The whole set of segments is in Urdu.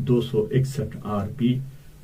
261 RP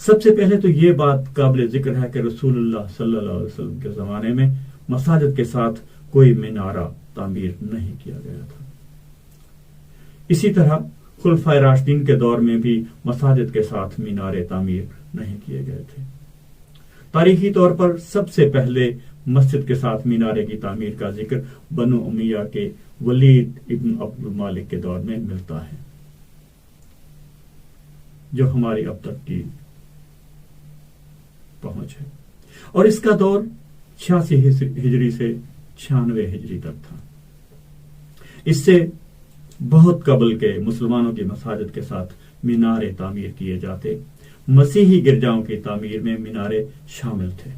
سب سے پہلے تو یہ بات قابل ذکر ہے کہ رسول اللہ صلی اللہ علیہ وسلم کے زمانے میں مساجد کے ساتھ کوئی مینارہ تعمیر نہیں کیا گیا تھا۔ اسی طرح خلفائے راشدین کے دور میں بھی مساجد کے ساتھ مینارے تعمیر نہیں کیے گئے تھے۔ تاریخی طور پر سب سے پہلے مسجد کے ساتھ مینارے کی تعمیر کا ذکر بنو امیہ کے ولید ابن عبد المالک کے دور میں ملتا ہے، جو ہماری اب تک کی پہنچ ہے، اور اس کا دور 86 ہجری سے 96 ہجری تک تھا۔ اس سے بہت قبل کے مسلمانوں کی مساجد کے ساتھ مینارے تعمیر کیے جاتے، مسیحی گرجاؤں کی تعمیر میں مینارے شامل تھے،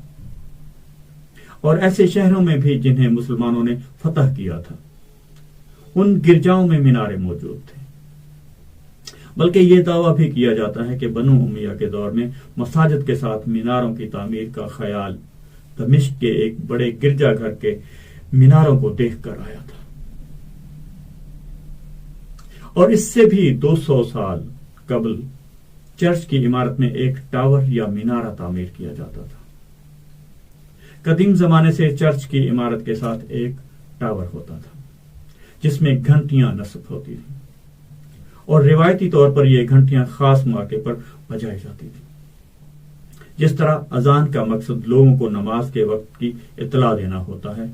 اور ایسے شہروں میں بھی جنہیں مسلمانوں نے فتح کیا تھا ان گرجاؤں میں مینارے موجود تھے۔ بلکہ یہ دعویٰ بھی کیا جاتا ہے کہ بنو امیہ کے دور میں مساجد کے ساتھ میناروں کی تعمیر کا خیال دمشق کے ایک بڑے گرجا گھر کے میناروں کو دیکھ کر آیا تھا، اور اس سے بھی 200 سال قبل چرچ کی عمارت میں ایک ٹاور یا مینارہ تعمیر کیا جاتا تھا۔ قدیم زمانے سے چرچ کی عمارت کے ساتھ ایک ٹاور ہوتا تھا جس میں گھنٹیاں نصب ہوتی تھیں، اور روایتی طور پر یہ گھنٹیاں خاص موقع پر بجائی جاتی تھیں۔ جس طرح اذان کا مقصد لوگوں کو نماز کے وقت کی اطلاع دینا ہوتا ہے،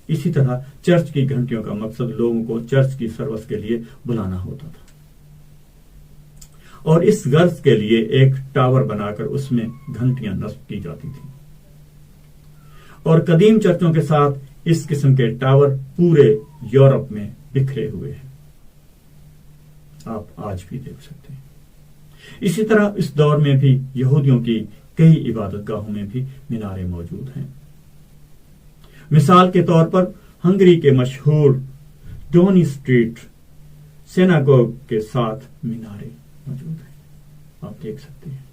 اسی طرح چرچ کی گھنٹیوں کا مقصد لوگوں کو چرچ کی سروس کے لیے بلانا ہوتا تھا، اور اس غرض کے لیے ایک ٹاور بنا کر اس میں گھنٹیاں نصب کی جاتی تھیں، اور قدیم چرچوں کے ساتھ اس قسم کے ٹاور پورے یورپ میں بکھرے ہوئے ہیں، آپ آج بھی دیکھ سکتے ہیں۔ اسی طرح اس دور میں بھی یہودیوں کی کئی عبادت گاہوں میں بھی مینارے موجود ہیں۔ مثال کے طور پر ہنگری کے مشہور ڈونی اسٹریٹ سیناگوگ کے ساتھ مینارے موجود ہیں، آپ دیکھ سکتے ہیں۔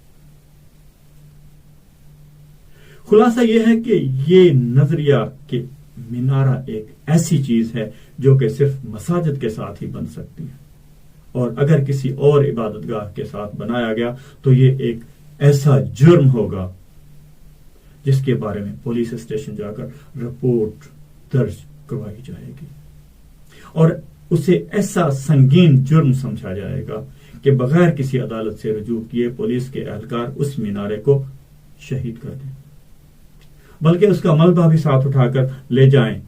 خلاصہ یہ ہے کہ یہ نظریہ کہ مینارہ ایک ایسی چیز ہے جو کہ صرف مساجد کے ساتھ ہی بن سکتی ہے، اور اگر کسی اور عبادت گاہ کے ساتھ بنایا گیا تو یہ ایک ایسا جرم ہوگا جس کے بارے میں پولیس اسٹیشن جا کر رپورٹ درج کروائی جائے گی، اور اسے ایسا سنگین جرم سمجھا جائے گا کہ بغیر کسی عدالت سے رجوع کیے پولیس کے اہلکار اس مینارے کو شہید کر دیں، بلکہ اس کا ملبہ بھی ساتھ اٹھا کر لے جائیں۔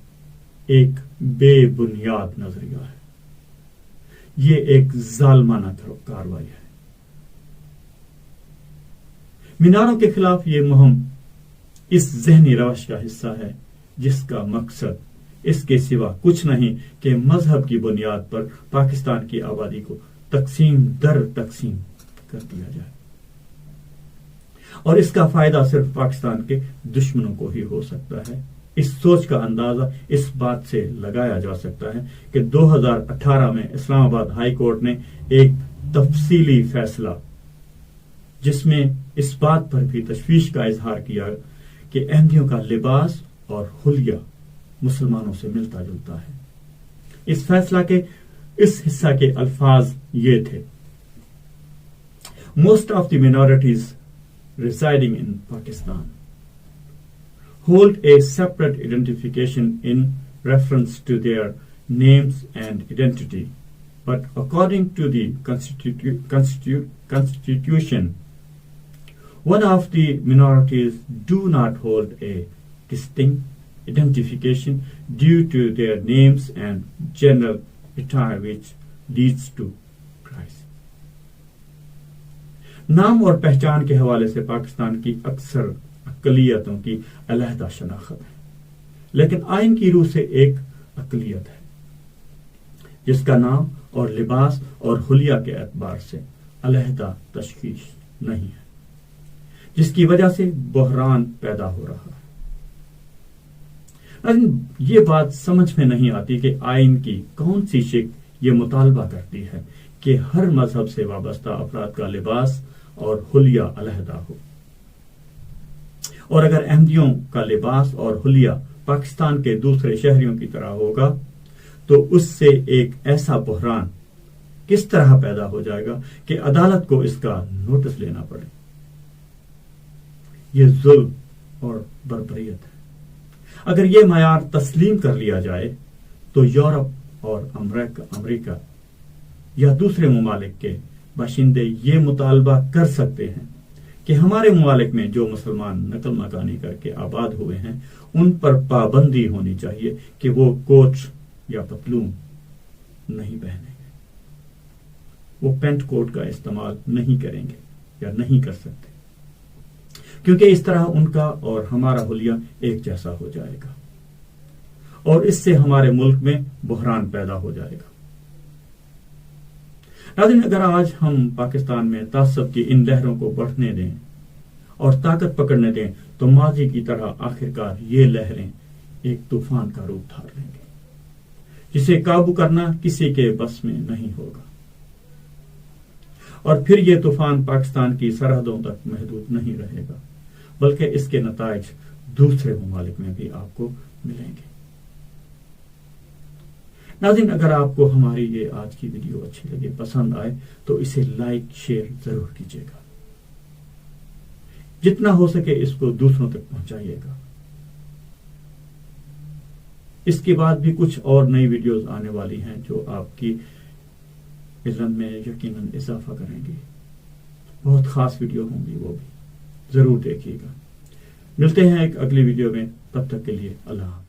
ایک بے بنیاد نظریہ ہے، یہ ایک ظالمانہ کارروائی ہے۔ میناروں کے خلاف یہ مہم اس ذہنی روش کا حصہ ہے جس کا مقصد اس کے سوا کچھ نہیں کہ مذہب کی بنیاد پر پاکستان کی آبادی کو تقسیم در تقسیم کر دیا جائے، اور اس کا فائدہ صرف پاکستان کے دشمنوں کو ہی ہو سکتا ہے۔ اس سوچ کا اندازہ اس بات سے لگایا جا سکتا ہے کہ 2018 میں اسلام آباد ہائی کورٹ نے ایک تفصیلی فیصلہ جس میں اس بات پر بھی تشویش کا اظہار کیا کہ احمدیوں کا لباس اور حلیہ مسلمانوں سے ملتا جلتا ہے۔ اس فیصلہ کے اس حصہ کے الفاظ یہ تھے: Most of the minorities residing in Pakistan hold a separate identification in reference to their names and identity, but according to the Constitution, one of the minorities do not hold a distinct identification due to their names and general attire, which leads to crisis. نام اور پہچان کے حوالے سے پاکستان کی اکثر اقلیتوں کی علیحدہ شناخت ہے، لیکن آئین کی روح سے ایک اقلیت ہے جس کا نام اور لباس اور حلیہ کے اعتبار سے علیحدہ تشخیص نہیں ہے، جس کی وجہ سے بحران پیدا ہو رہا ہے۔ لیکن یہ بات سمجھ میں نہیں آتی کہ آئین کی کون سی شق یہ مطالبہ کرتی ہے کہ ہر مذہب سے وابستہ افراد کا لباس اور حلیہ علیحدہ ہو، اور اگر احمدیوں کا لباس اور حلیہ پاکستان کے دوسرے شہریوں کی طرح ہوگا تو اس سے ایک ایسا بحران کس طرح پیدا ہو جائے گا کہ عدالت کو اس کا نوٹس لینا پڑے۔ یہ ظلم اور بربریت ہے۔ اگر یہ معیار تسلیم کر لیا جائے تو یورپ اور امریکہ یا دوسرے ممالک کے باشندے یہ مطالبہ کر سکتے ہیں کہ ہمارے ممالک میں جو مسلمان نقل مکانی کر کے آباد ہوئے ہیں ان پر پابندی ہونی چاہیے کہ وہ کوٹ یا پتلون نہیں پہنیں گے، وہ پینٹ کوٹ کا استعمال نہیں کریں گے یا نہیں کر سکتے، کیونکہ اس طرح ان کا اور ہمارا حلیہ ایک جیسا ہو جائے گا اور اس سے ہمارے ملک میں بحران پیدا ہو جائے گا۔ ناظرین، اگر آج ہم پاکستان میں تعصب کی ان لہروں کو بڑھنے دیں اور طاقت پکڑنے دیں تو ماضی کی طرح آخرکار یہ لہریں ایک طوفان کا روپ دھار لیں گے جسے قابو کرنا کسی کے بس میں نہیں ہوگا، اور پھر یہ طوفان پاکستان کی سرحدوں تک محدود نہیں رہے گا بلکہ اس کے نتائج دوسرے ممالک میں بھی آپ کو ملیں گے۔ ناظرین، اگر آپ کو ہماری یہ آج کی ویڈیو اچھی لگے، پسند آئے تو اسے لائک شیئر ضرور کیجیے گا، جتنا ہو سکے اس کو دوسروں تک پہنچائیے گا۔ اس کے بعد بھی کچھ اور نئی ویڈیوز آنے والی ہیں جو آپ کی علم میں یقیناً اضافہ کریں گی، بہت خاص ویڈیو ہوں گی، وہ بھی ضرور دیکھیے گا۔ ملتے ہیں ایک اگلی ویڈیو میں، تب تک کے لیے اللہ حافظ۔